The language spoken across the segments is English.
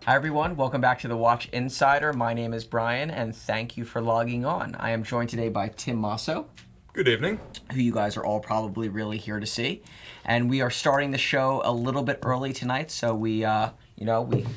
Hi everyone, welcome back to the Watch Insider. My name is Brian and thank you for logging on. I am joined today by Tim Mosso. Good evening. Who you guys are all probably really here to see. And we are starting the show a little bit early tonight, so we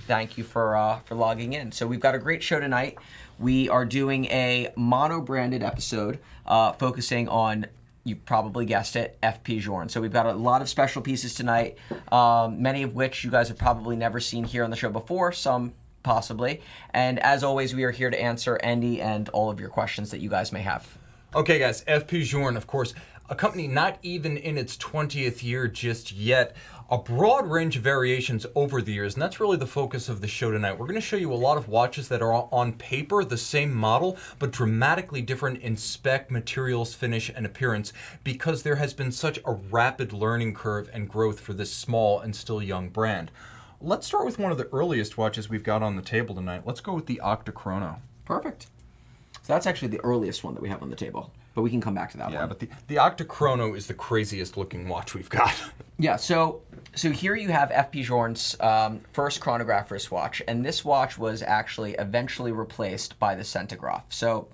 thank you for logging in. So we've got a great show tonight. We are doing a mono-branded episode focusing on, you probably guessed it, FP Journe. So we've got a lot of special pieces tonight, many of which you guys have probably never seen here on the show before, some possibly. And as always, we are here to answer any and all of your questions that you guys may have. Okay, guys, FP Journe, of course, a company not even in its 20th year just yet. A broad range of variations over the years, and that's really the focus of the show tonight. We're going to show you a lot of watches that are on paper the same model, but dramatically different in spec, materials, finish, and appearance, because there has been such a rapid learning curve and growth for this small and still young brand. Let's start with one of the earliest watches we've got on the table tonight. Let's go with the Octa Chrono. Perfect. So that's actually the earliest one that we have on the table, but we can come back to that one. Yeah, but the Octa Chrono is the craziest looking watch we've got. Yeah, so here you have FP Journe's first chronograph wristwatch, and this watch was actually eventually replaced by the Centigraph. So,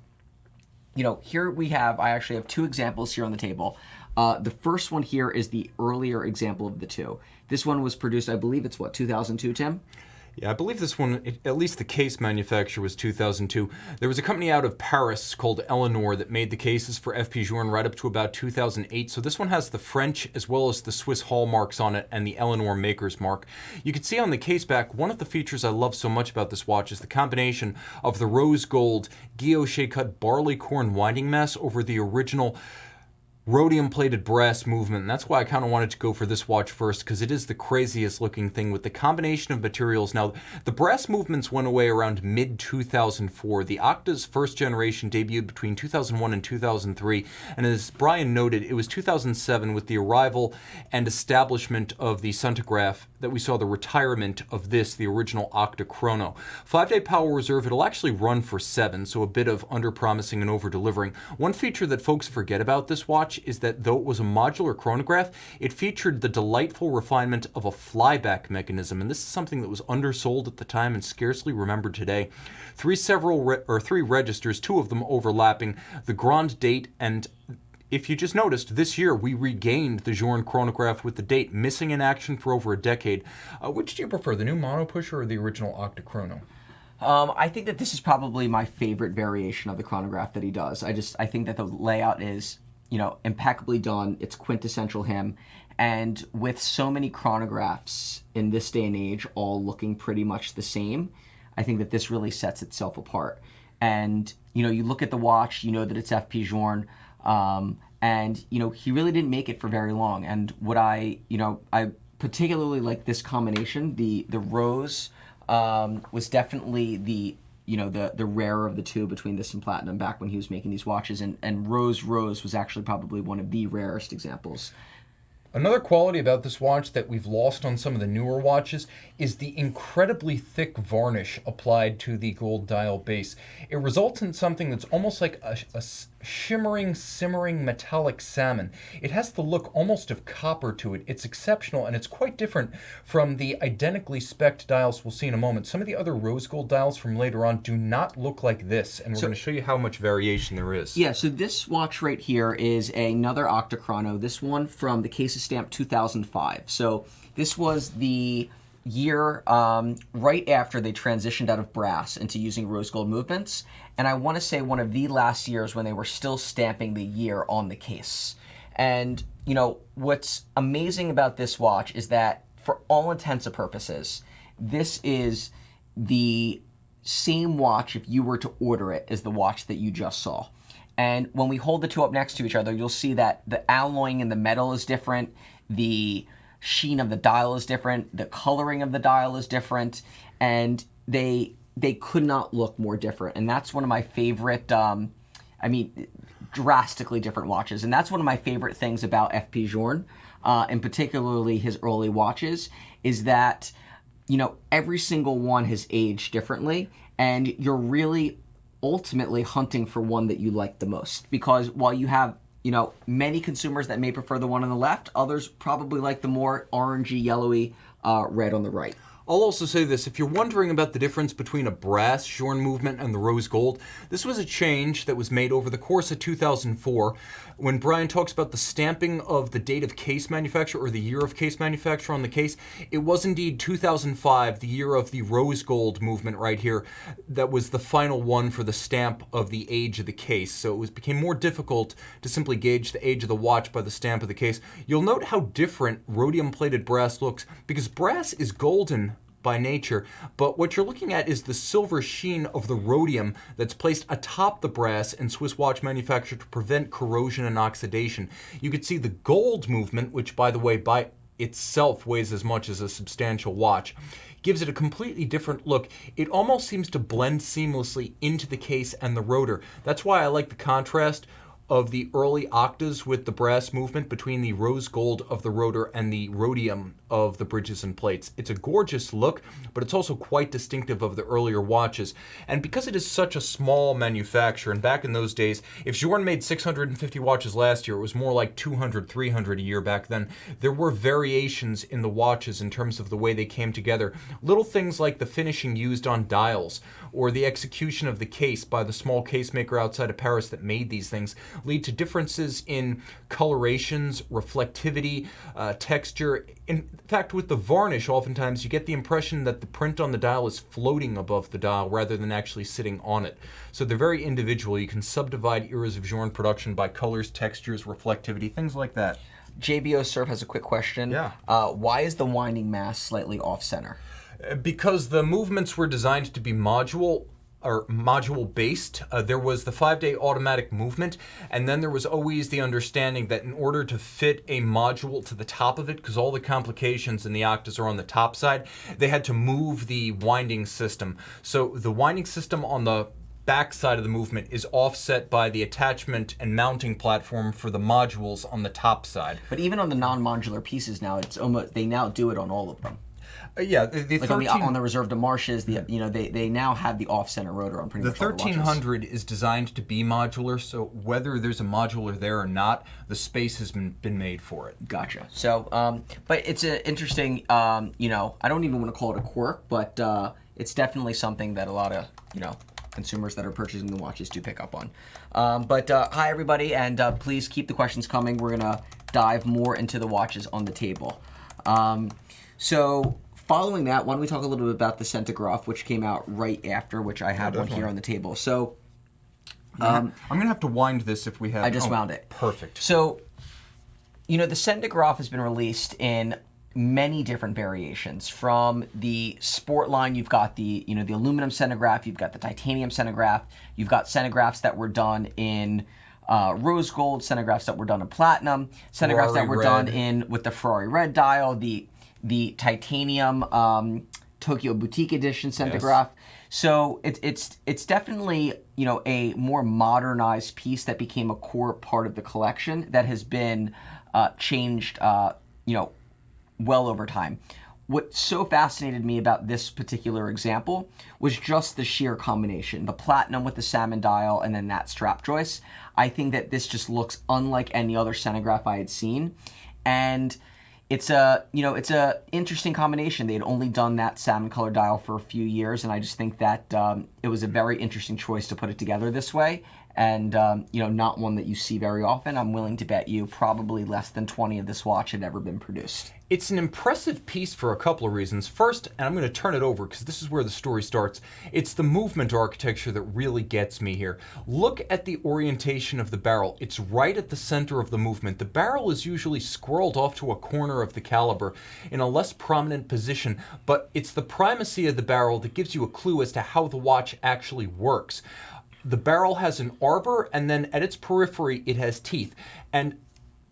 here I actually have two examples here on the table. The first one here is the earlier example of the two. This one was produced, I believe it's 2002, Tim? Yeah, I believe this one, at least the case manufacturer, was 2002. There was a company out of Paris called Eleanor that made the cases for FP Journe right up to about 2008. So this one has the French as well as the Swiss hallmarks on it and the Eleanor maker's mark. You can see on the case back, one of the features I love so much about this watch is the combination of the rose gold guilloche cut barley corn winding mass over the original rhodium plated brass movement, and that's why I kind of wanted to go for this watch first, because it is the craziest looking thing with the combination of materials. Now, the brass movements went away around mid-2004. The Octa's first generation debuted between 2001 and 2003, and as Brian noted, it was 2007 with the arrival and establishment of the Centigraph that we saw the retirement of this, the original Octa Chrono. 5-day power reserve, it'll actually run for 7, so a bit of under-promising and over-delivering. One feature that folks forget about this watch is that though it was a modular chronograph, it featured the delightful refinement of a flyback mechanism, and this is something that was undersold at the time and scarcely remembered today. Three registers, two of them overlapping, the Grand Date, and if you just noticed, this year we regained the Journe chronograph with the date, missing in action for over a decade. Which do you prefer, the new mono pusher or the original Octa Chrono? I think that this is probably my favorite variation of the chronograph that he does. I think that the layout is, impeccably done. It's quintessential him. And with so many chronographs in this day and age all looking pretty much the same, I think that this really sets itself apart. And, you look at the watch, you know that it's FP Journe. And, he really didn't make it for very long. And what I particularly like this combination. The rose was definitely the rarer of the two between this and platinum back when he was making these watches. And rose was actually probably one of the rarest examples. Another quality about this watch that we've lost on some of the newer watches is the incredibly thick varnish applied to the gold dial base. It results in something that's almost like a shimmering, simmering metallic salmon. It has the look almost of copper to it. It's exceptional, and it's quite different from the identically spec'd dials we'll see in a moment. Some of the other rose gold dials from later on do not look like this, and we're going to show you how much variation there is. Yeah, so this watch right here is another Octa Chrono, this one from the Case of Stamp 2005. So this was the year right after they transitioned out of brass into using rose gold movements, and I want to say one of the last years when they were still stamping the year on the case. And what's amazing about this watch is that for all intents and purposes, this is the same watch if you were to order it as the watch that you just saw. And when we hold the two up next to each other, you'll see that the alloying in the metal is different, the sheen of the dial is different, the coloring of the dial is different, and they could not look more different. And that's one of my favorite, drastically different watches. And that's one of my favorite things about FP Journe, and particularly his early watches, is that, every single one has aged differently, and you're really ultimately hunting for one that you like the most. Because while you have many consumers that may prefer the one on the left, others probably like the more orangey, yellowy red on the right. I'll also say this, if you're wondering about the difference between a brass Journe movement and the rose gold, this was a change that was made over the course of 2004. When Brian talks about the stamping of the date of case manufacture or the year of case manufacture on the case, it was indeed 2005, the year of the rose gold movement right here, that was the final one for the stamp of the age of the case. So it became more difficult to simply gauge the age of the watch by the stamp of the case. You'll note how different rhodium plated brass looks, because brass is golden by nature, but what you're looking at is the silver sheen of the rhodium that's placed atop the brass in Swiss watch manufacture to prevent corrosion and oxidation. You could see the gold movement, which by the way by itself weighs as much as a substantial watch, gives it a completely different look. It almost seems to blend seamlessly into the case and the rotor. That's why I like the contrast of the early Octas with the brass movement between the rose gold of the rotor and the rhodium of the bridges and plates. It's a gorgeous look, but it's also quite distinctive of the earlier watches. And because it is such a small manufacturer, and back in those days, if Journe made 650 watches last year, it was more like 200, 300 a year back then. There were variations in the watches in terms of the way they came together. Little things like the finishing used on dials, or the execution of the case by the small case maker outside of Paris that made these things, lead to differences in colorations, reflectivity, texture. In fact, with the varnish, oftentimes you get the impression that the print on the dial is floating above the dial rather than actually sitting on it. So they're very individual. You can subdivide eras of Journe production by colors, textures, reflectivity, things like that. JBO Surf has a quick question. Yeah. Why is the winding mass slightly off-center? Because the movements were designed to be module based. There was the 5-day automatic movement, and then there was always the understanding that in order to fit a module to the top of it, because all the complications in the Octas are on the top side, they had to move the winding system. So the winding system on the back side of the movement is offset by the attachment and mounting platform for the modules on the top side. But even on the non-modular pieces now, it's almost, they now do it on all of them. Yeah, the like 13, on the Reserve de Marches, they now have the off-center rotor on pretty the much all the watches. 1300 is designed to be modular, so whether there's a modular there or not, the space has been made for it. Gotcha. So, but it's an interesting, I don't even want to call it a quirk, but it's definitely something that a lot of, consumers that are purchasing the watches do pick up on. Hi, everybody, and please keep the questions coming. We're going to dive more into the watches on the table. So following that, why don't we talk a little bit about the Centigraph, which came out right after, which I have one here on the table. So I'm going to have to wind this if we have... I just wound it. Perfect. So, the Centigraph has been released in many different variations. From the sport line, you've got the aluminum Centigraph, you've got the titanium Centigraph, you've got Centigraphs that were done in rose gold, Centigraphs that were done in platinum, Centigraphs that were done in with the Ferrari red dial, the titanium Tokyo Boutique Edition Centigraph. Yes. So it's definitely a more modernized piece that became a core part of the collection that has been changed well over time. What so fascinated me about this particular example was just the sheer combination, the platinum with the salmon dial and then that strap joist. I think that this just looks unlike any other Centigraph I had seen, and it's a interesting combination. They had only done that salmon color dial for a few years, and I just think that it was a very interesting choice to put it together this way, and not one that you see very often. I'm willing to bet you probably less than 20 of this watch had ever been produced. It's an impressive piece for a couple of reasons. First, and I'm going to turn it over because this is where the story starts, it's the movement architecture that really gets me here. Look at the orientation of the barrel. It's right at the center of the movement. The barrel is usually scrolled off to a corner of the caliber in a less prominent position, but it's the primacy of the barrel that gives you a clue as to how the watch actually works. The barrel has an arbor, and then at its periphery it has teeth. And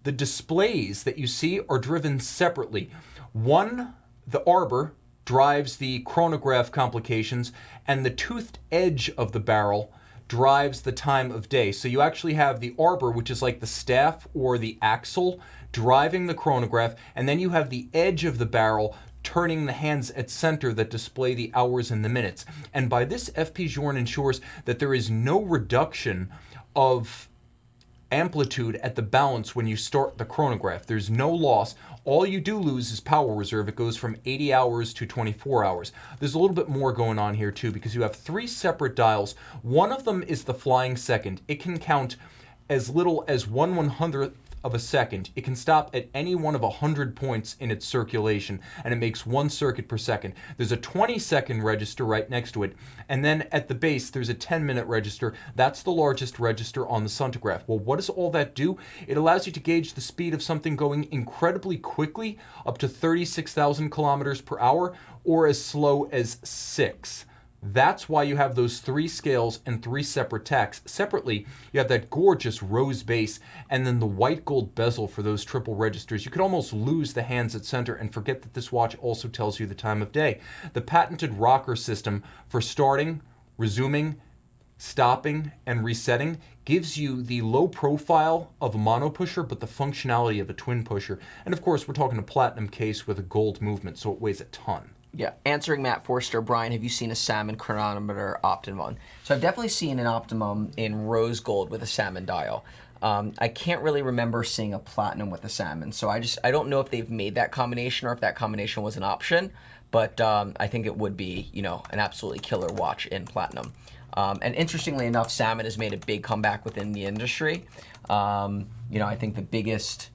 the displays that you see are driven separately. One, the arbor, drives the chronograph complications, and the toothed edge of the barrel drives the time of day. So you actually have the arbor, which is like the staff or the axle, driving the chronograph, and then you have the edge of the barrel turning the hands at center that display the hours and the minutes. And by this, FP Journe ensures that there is no reduction of amplitude at the balance when you start the chronograph. There's no loss. All you do lose is power reserve. It goes from 80 hours to 24 hours. There's a little bit more going on here too, because you have 3 separate dials. One of them is the flying second. It can count as little as 1/100th of a second. It can stop at any one of 100 points in its circulation, and it makes 1 circuit per second. There's a 20-second register right next to it, and then at the base there's a 10-minute register. That's the largest register on the Suntograph. Well, what does all that do? It allows you to gauge the speed of something going incredibly quickly, up to 36,000 kilometers per hour, or as slow as 6. That's why you have those 3 scales and 3 separate tacks. Separately, you have that gorgeous rose base and then the white gold bezel for those triple registers. You could almost lose the hands at center and forget that this watch also tells you the time of day. The patented rocker system for starting, resuming, stopping, and resetting gives you the low profile of a mono pusher, but the functionality of a twin pusher. And of course, we're talking a platinum case with a gold movement, so it weighs a ton. Yeah, answering Matt Forster, Brian, have you seen a Salmon chronometer Optimum? So I've definitely seen an Optimum in rose gold with a Salmon dial. I can't really remember seeing a platinum with a Salmon, so I don't know if they've made that combination or if that combination was an option, but I think it would be, you know, an absolutely killer watch in platinum. And interestingly enough, Salmon has made a big comeback within the industry. You know, I think the biggest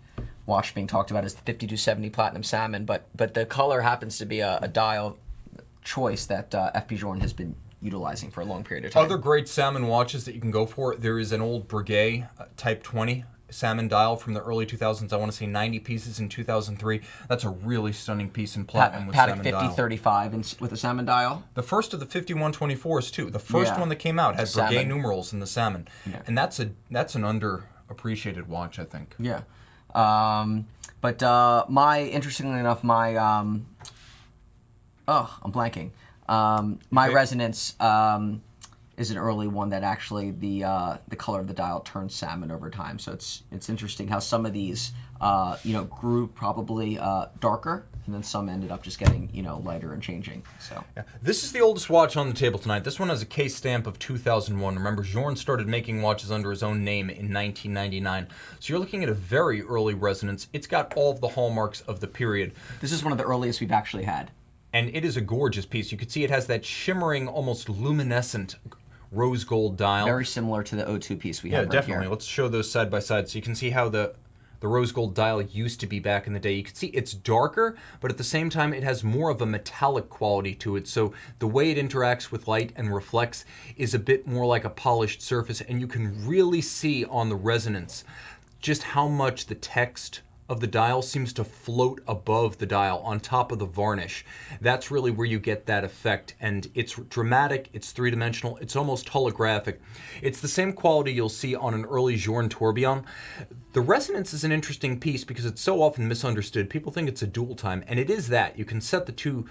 watch being talked about is the 5270 Platinum Salmon, but the color happens to be a dial choice that FP Journe has been utilizing for a long period of time. Other great Salmon watches that you can go for, there is an old Breguet Type 20 Salmon dial from the early 2000s. I want to say 90 pieces in 2003. That's a really stunning piece in platinum with Patek Salmon dial. 5035 with a Salmon dial. The first of the 5124s too. The first one that came out had Breguet numerals in the Salmon, and that's an underappreciated watch, I think. Yeah. Interestingly enough, I'm blanking. My Resonance is an early one that actually the color of the dial turns salmon over time. So it's interesting how some of these grew probably darker, and then some ended up just getting lighter and changing. So yeah. This is the oldest watch on the table tonight. This one has a case stamp of 2001. Remember, Journe started making watches under his own name in 1999. So you're looking at a very early Resonance. It's got all of the hallmarks of the period. This is one of the earliest we've actually had. And it is a gorgeous piece. You can see it has that shimmering, almost luminescent rose gold dial. Very similar to the O2 piece we have right definitely. here. Let's show those side by side so you can see how the rose gold dial used to be back in the day. You can see it's darker, but at the same time it has more of a metallic quality to it. So the way it interacts with light and reflects is a bit more like a polished surface, and you can really see on the Resonance just how much the text of the dial seems to float above the dial on top of the varnish. That's really where you get that effect, and it's dramatic, it's three-dimensional, it's almost holographic. It's the same quality you'll see on an early Journe tourbillon. The Resonance is an interesting piece because it's so often misunderstood. People think it's a dual time, and it is that. You can set the two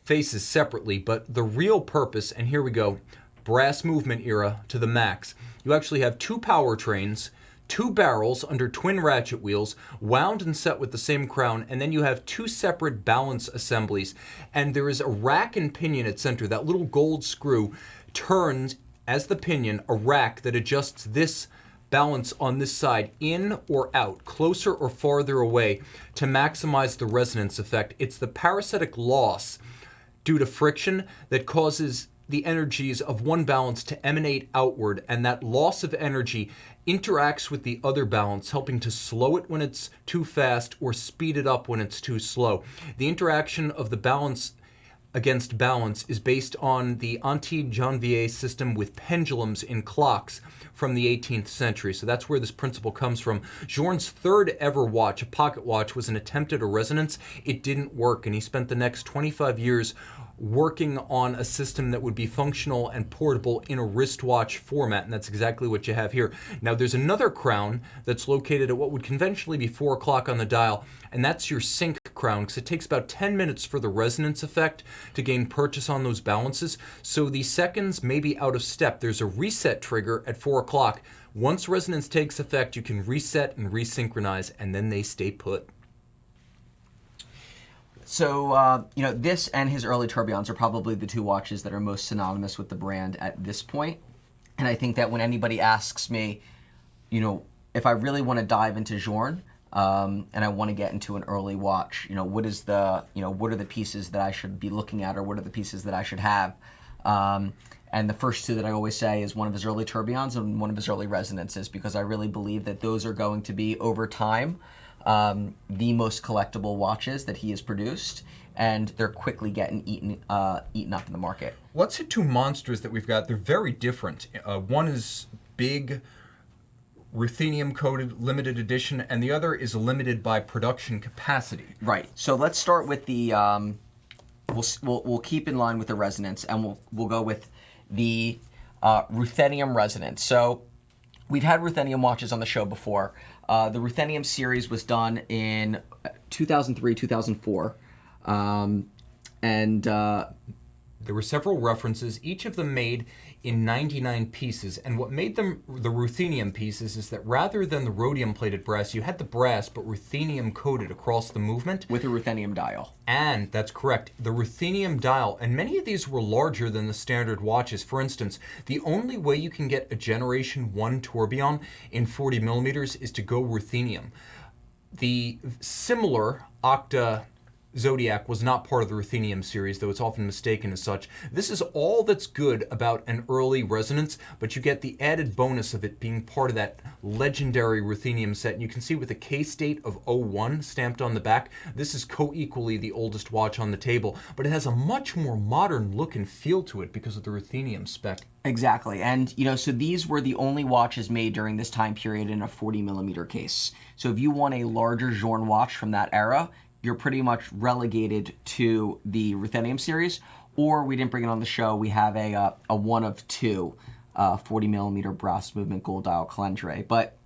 faces separately, but the real purpose, and here we go, brass movement era to the max. You actually have 2 powertrains, 2 barrels under twin ratchet wheels, wound and set with the same crown, and then you have 2 separate balance assemblies. And there is a rack and pinion at center. That little gold screw turns, as the pinion, a rack that adjusts this balance on this side in or out, closer or farther away, to maximize the resonance effect. It's the parasitic loss due to friction that causes the energies of one balance to emanate outward, and that loss of energy interacts with the other balance, helping to slow it when it's too fast or speed it up when it's too slow. The interaction of the balance against balance is based on the Anti-Janvier system with pendulums in clocks from the 18th century. So that's where this principle comes from. Journe's third ever watch, a pocket watch, was an attempt at a resonance. It didn't work, and he spent the next 25 years working on a system that would be functional and portable in a wristwatch format, and that's exactly what you have here. Now, there's another crown that's located at what would conventionally be 4 o'clock on the dial, and that's your sync crown, because it takes about 10 minutes for the resonance effect to gain purchase on those balances, so the seconds may be out of step. There's a reset trigger at 4 o'clock. Once resonance takes effect, you can reset and resynchronize, and then they stay put. So, this and his early tourbillons are probably the 2 watches that are most synonymous with the brand at this point. And I think that when anybody asks me, if I really want to dive into Journe, and I want to get into an early watch, what are the pieces that I should be looking at, or what are the pieces that I should have? And the first two that I always say is one of his early tourbillons and one of his early resonances, because I really believe that those are going to be, over time, the most collectible watches that he has produced, and they're quickly getting eaten up in the market. Let's hit two monsters that we've got. They're very different. One is big, ruthenium coated, limited edition, and the other is limited by production capacity. Right. So let's start with the. We'll keep in line with the resonance, and we'll go with the ruthenium resonance. So we've had ruthenium watches on the show before. The ruthenium series was done in 2003, 2004, and there were several references, each of them made in 99 pieces, and what made them the ruthenium pieces is that rather than the rhodium-plated brass, you had the brass but ruthenium-coated across the movement. with a ruthenium dial. And, that's correct, the ruthenium dial, and many of these were larger than the standard watches. For instance, the only way you can get a Generation 1 tourbillon in 40 millimeters is to go ruthenium. The similar Octa Zodiac was not part of the ruthenium series, though it's often mistaken as such. This is all that's good about an early resonance, but you get the added bonus of it being part of that legendary ruthenium set. And you can see with a case date of 01 stamped on the back, this is co-equally the oldest watch on the table, but it has a much more modern look and feel to it because of the ruthenium spec. Exactly. And, so these were the only watches made during this time period in a 40 millimeter case. So if you want a larger Journe watch from that era, you're pretty much relegated to the ruthenium series, or we didn't bring it on the show. We have a one of two 40 millimeter brass movement gold dial calendre. But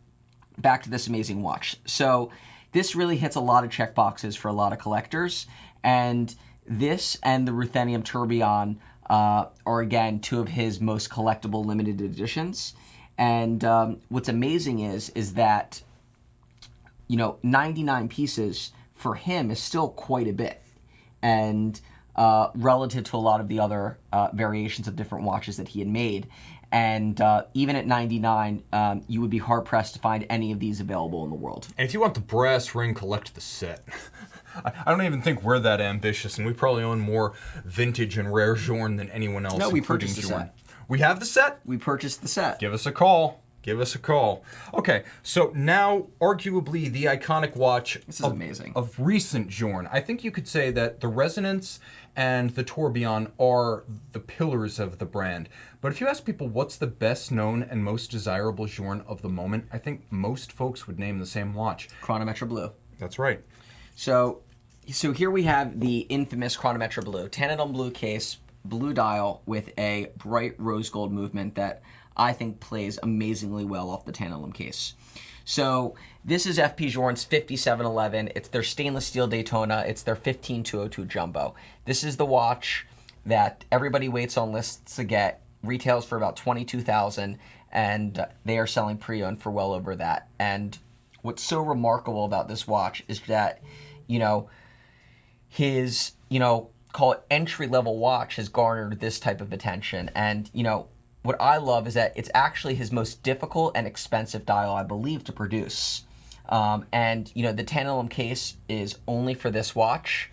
back to this amazing watch. So this really hits a lot of check boxes for a lot of collectors, and this and the ruthenium tourbillon are, again, two of his most collectible limited editions. And what's amazing is that 99 pieces for him is still quite a bit, and relative to a lot of the other variations of different watches that he had made. And even at 99, you would be hard-pressed to find any of these available in the world. And if you want the brass ring, collect the set. I don't even think we're that ambitious, and we probably own more vintage and rare Journe than anyone else. No, we purchased the Journe. set. We have the set? We purchased the set. Give us a call. Give us a call. Okay, so now, arguably, the iconic watch amazing. Of recent Journe. I think you could say that the resonance and the tourbillon are the pillars of the brand. But if you ask people what's the best known and most desirable Journe of the moment, I think most folks would name the same watch. Chronometra Blue. That's right. So here we have the infamous Chronometra Blue. Tantalum blue case, blue dial with a bright rose gold movement that I think plays amazingly well off the tantalum case. So this is FP Journe's 5711. It's their stainless steel Daytona. It's their 15202 Jumbo. This is the watch that everybody waits on lists to get. Retails for about $22,000, and they are selling pre-owned for well over that. And what's so remarkable about this watch is that, his, call it entry-level watch has garnered this type of attention. And, what I love is that it's actually his most difficult and expensive dial, I believe, to produce. And the tantalum case is only for this watch.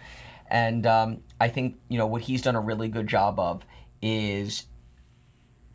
And I think, what he's done a really good job of is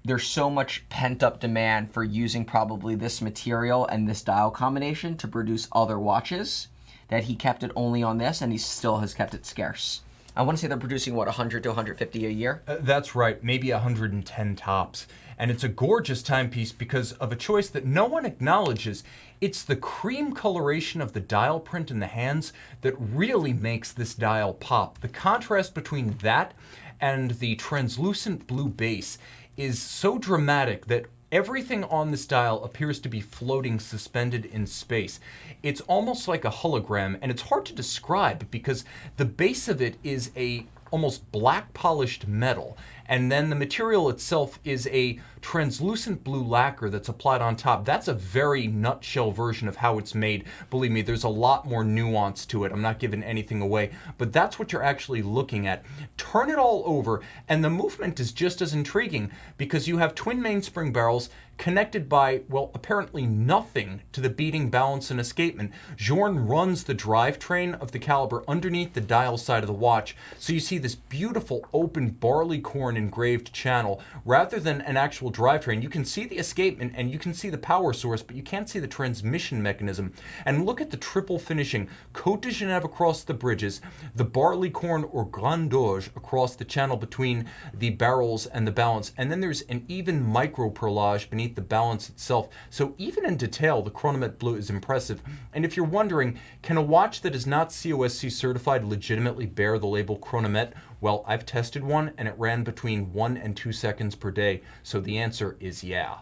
there's so much pent-up demand for using probably this material and this dial combination to produce other watches that he kept it only on this, and he still has kept it scarce. I want to say they're producing, 100 to 150 a year? That's right, maybe 110 tops. And it's a gorgeous timepiece because of a choice that no one acknowledges. It's the cream coloration of the dial print in the hands that really makes this dial pop. The contrast between that and the translucent blue base is so dramatic that everything on this dial appears to be floating suspended in space. It's almost like a hologram, and it's hard to describe because the base of it is a almost black polished metal, and then the material itself is a translucent blue lacquer that's applied on top. That's a very nutshell version of how it's made. Believe me, there's a lot more nuance to it. I'm not giving anything away, but that's what you're actually looking at. Turn it all over, and the movement is just as intriguing because you have twin mainspring barrels connected by, well, apparently nothing to the beating, balance, and escapement. Journe runs the drivetrain of the caliber underneath the dial side of the watch, so you see this beautiful open barleycorn engraved channel. Rather than an actual drivetrain, you can see the escapement and you can see the power source, but you can't see the transmission mechanism. And look at the triple finishing. Côte de Genève across the bridges, the barleycorn or Grand Doge across the channel between the barrels and the balance, and then there's an even micro perlage beneath the balance itself. So even in detail, the Chronomet Bleu is impressive. And if you're wondering, can a watch that is not COSC certified legitimately bear the label Chronomet? Well, I've tested one and it ran between 1 and 2 seconds per day. So the answer is yeah.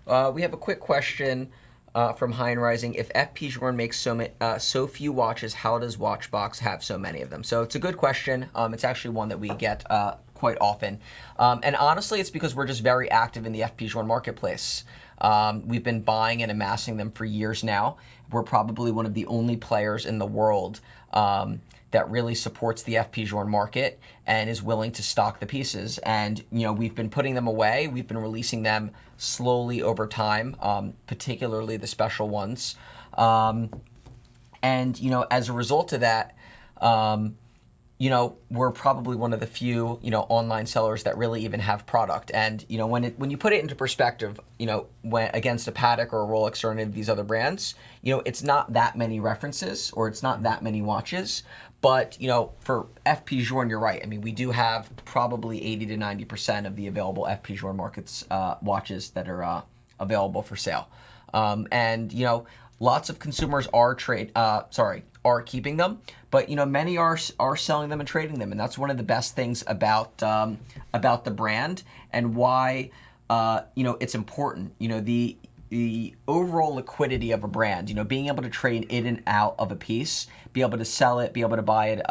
We have a quick question from Hein Rising. If FP Journe makes so few watches, how does Watchbox have so many of them? So it's a good question. It's actually one that we get quite often. And honestly, it's because we're just very active in the FP Journe marketplace. We've been buying and amassing them for years now. We're probably one of the only players in the world that really supports the FP Journe market and is willing to stock the pieces. And, you know, we've been putting them away. We've been releasing them slowly over time, particularly the special ones. And, you know, as a result of that, you know, we're probably one of the few, you know, online sellers that really even have product. And, you know, when you put it into perspective, you know, when against a Patek or a Rolex or any of these other brands, you know, it's not that many references or it's not that many watches. But, you know, for FP Journe, you're right. I mean, we do have probably 80 to 90% of the available FP Journe markets watches that are available for sale. And, you know, lots of consumers are keeping them, but, you know, many are selling them and trading them, and that's one of the best things about the brand and why you know, it's important. You know, the overall liquidity of a brand. You know, being able to trade in and out of a piece, be able to sell it, be able to buy it,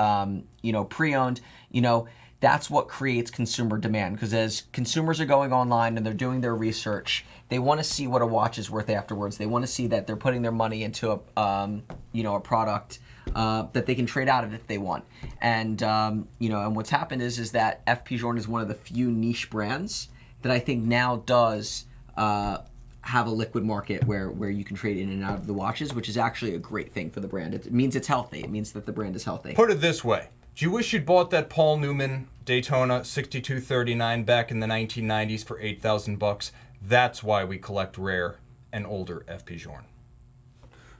you know, pre-owned. You know, that's what creates consumer demand, because as consumers are going online and they're doing their research, they want to see what a watch is worth afterwards. They want to see that they're putting their money into a, you know, a product that they can trade out of if they want. And, you know, and what's happened is that FP Journe is one of the few niche brands that I think now does have a liquid market where you can trade in and out of the watches, which is actually a great thing for the brand. It means it's healthy. It means that the brand is healthy. Put it this way. Do you wish you'd bought that Paul Newman Daytona 6239 back in the 1990s for $8,000? That's why we collect rare and older FP Journe.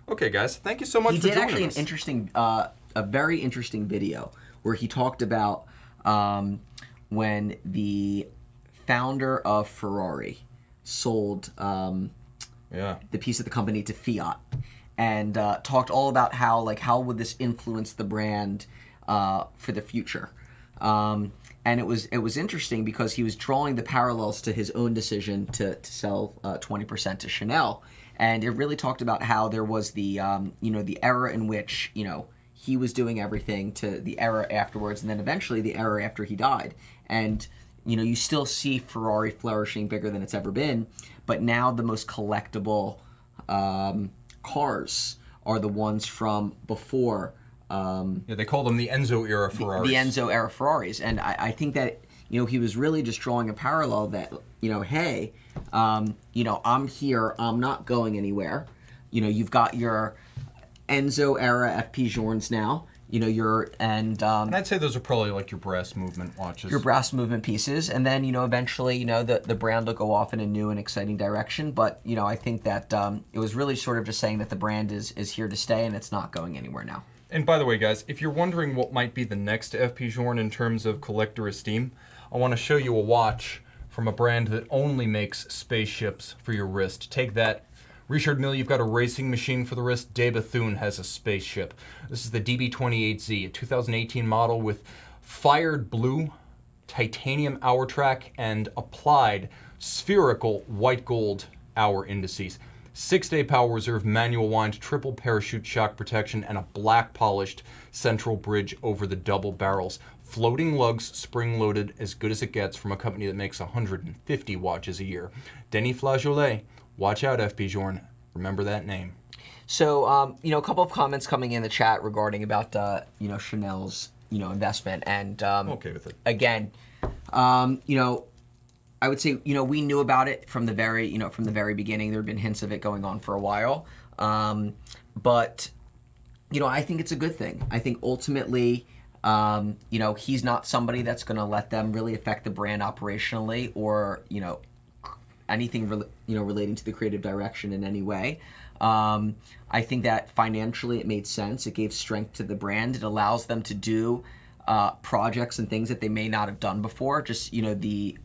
Okay, guys, thank you so much for joining us. He did actually an interesting, a very interesting video where he talked about when the founder of Ferrari sold the piece of the company to Fiat, and talked all about how would this influence the brand for the future. And it was interesting because he was drawing the parallels to his own decision to sell 20% to Chanel, and it really talked about how there was the you know, the era in which, you know, he was doing everything, to the era afterwards, and then eventually the era after he died. And, you know, you still see Ferrari flourishing bigger than it's ever been, but now the most collectible cars are the ones from before. Yeah, they call them the Enzo era Ferraris. The Enzo era Ferraris. And I think that, you know, he was really just drawing a parallel that, you know, hey, you know, I'm here, I'm not going anywhere. You know, you've got your Enzo era FP Journes now. You know, and I'd say those are probably like your brass movement watches. Your brass movement pieces. And then, you know, eventually, you know, the brand will go off in a new and exciting direction. But, you know, I think that it was really sort of just saying that the brand is here to stay and it's not going anywhere now. And by the way, guys, if you're wondering what might be the next FP Journe in terms of collector esteem, I want to show you a watch from a brand that only makes spaceships for your wrist. Take that. Richard Mille, you've got a racing machine for the wrist. De Bethune has a spaceship. This is the DB28Z, a 2018 model with fired blue, titanium hour track, and applied spherical white gold hour indices. 6-day power reserve, manual wind, triple parachute shock protection, and a black polished central bridge over the double barrels. Floating lugs, spring-loaded, as good as it gets from a company that makes 150 watches a year. Denis Flageolet. Watch out, FP Journe. Remember that name. So, a couple of comments coming in the chat regarding about, Chanel's, investment. And, I'm okay with it. Again, I would say, we knew about it from the very beginning. There had been hints of it going on for a while. But, I think it's a good thing. I think ultimately, he's not somebody that's going to let them really affect the brand operationally or, anything, relating to the creative direction in any way. I think that financially it made sense. It gave strength to the brand. It allows them to do projects and things that they may not have done before. Just the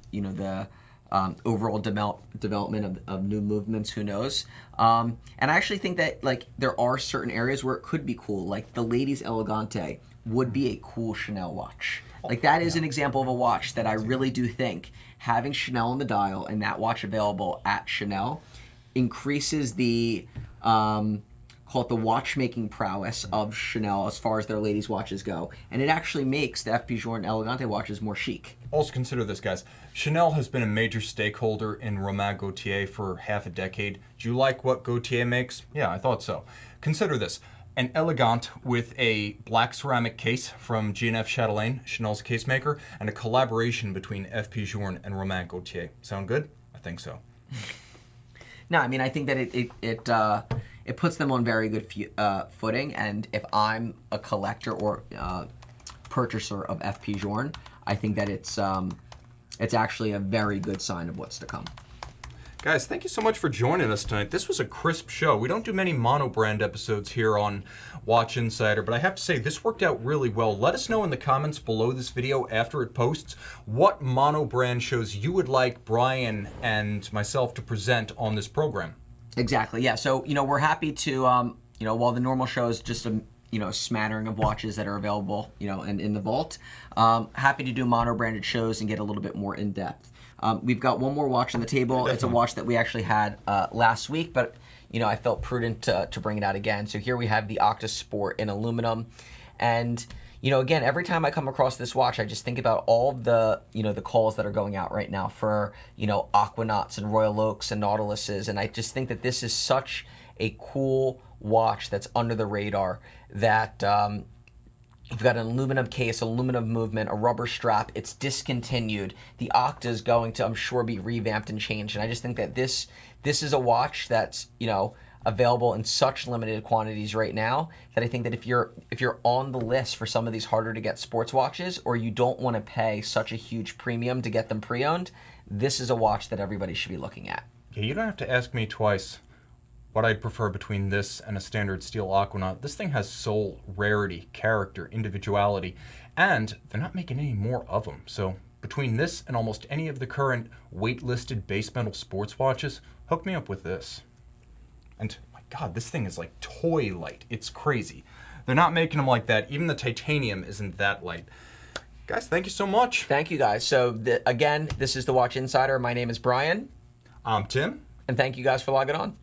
overall development of new movements. Who knows? And I actually think that there are certain areas where it could be cool. Like the Ladies Elegante would be a cool Chanel watch. That is an example of a watch that I really do think having Chanel on the dial and that watch available at Chanel increases the call it the watchmaking prowess of Chanel as far as their ladies' watches go. And it actually makes the FP Journe Elegante watches more chic. Also consider this, guys. Chanel has been a major stakeholder in Romain Gaultier for half a decade. Do you like what Gaultier makes? Yeah, I thought so. Consider this. An Elegant with a black ceramic case from G&F Chatelaine, Chanel's case maker, and a collaboration between FP Journe and Romain Gaultier. Sound good? I think so. No, I mean, I think that it puts them on very good footing, and if I'm a collector or purchaser of FP Journe, I think that it's actually a very good sign of what's to come. Guys, thank you so much for joining us tonight. This was a crisp show. We don't do many mono-brand episodes here on Watch Insider, but I have to say this worked out really well. Let us know in the comments below this video after it posts what mono-brand shows you would like Brian and myself to present on this program. Exactly, yeah. So, we're happy to, while the normal show is just a smattering of watches that are available, and in the vault, happy to do mono-branded shows and get a little bit more in-depth. We've got one more watch on the table. Definitely. It's a watch that we actually had last week, but I felt prudent to bring it out again. So here we have the Octa Sport in aluminum, and again, every time I come across this watch, I just think about all the the calls that are going out right now for Aquanauts and Royal Oaks and Nautiluses, and I just think that this is such a cool watch that's under the radar that. You've got an aluminum case, aluminum movement, a rubber strap. It's discontinued. The Octa is going to, I'm sure, be revamped and changed. And I just think that this is a watch that's available in such limited quantities right now that I think that if you're on the list for some of these harder to get sports watches, or you don't want to pay such a huge premium to get them pre-owned, this is a watch that everybody should be looking at. Yeah, you don't have to ask me twice what I'd prefer between this and a standard steel Aquanaut. This thing has soul, rarity, character, individuality, and they're not making any more of them. So between this and almost any of the current weight-listed base metal sports watches, hook me up with this. And my God, this thing is like toy light. It's crazy. They're not making them like that. Even the titanium isn't that light. Guys, thank you so much. Thank you, guys. So again, this is the Watch Insider. My name is Brian. I'm Tim. And thank you guys for logging on.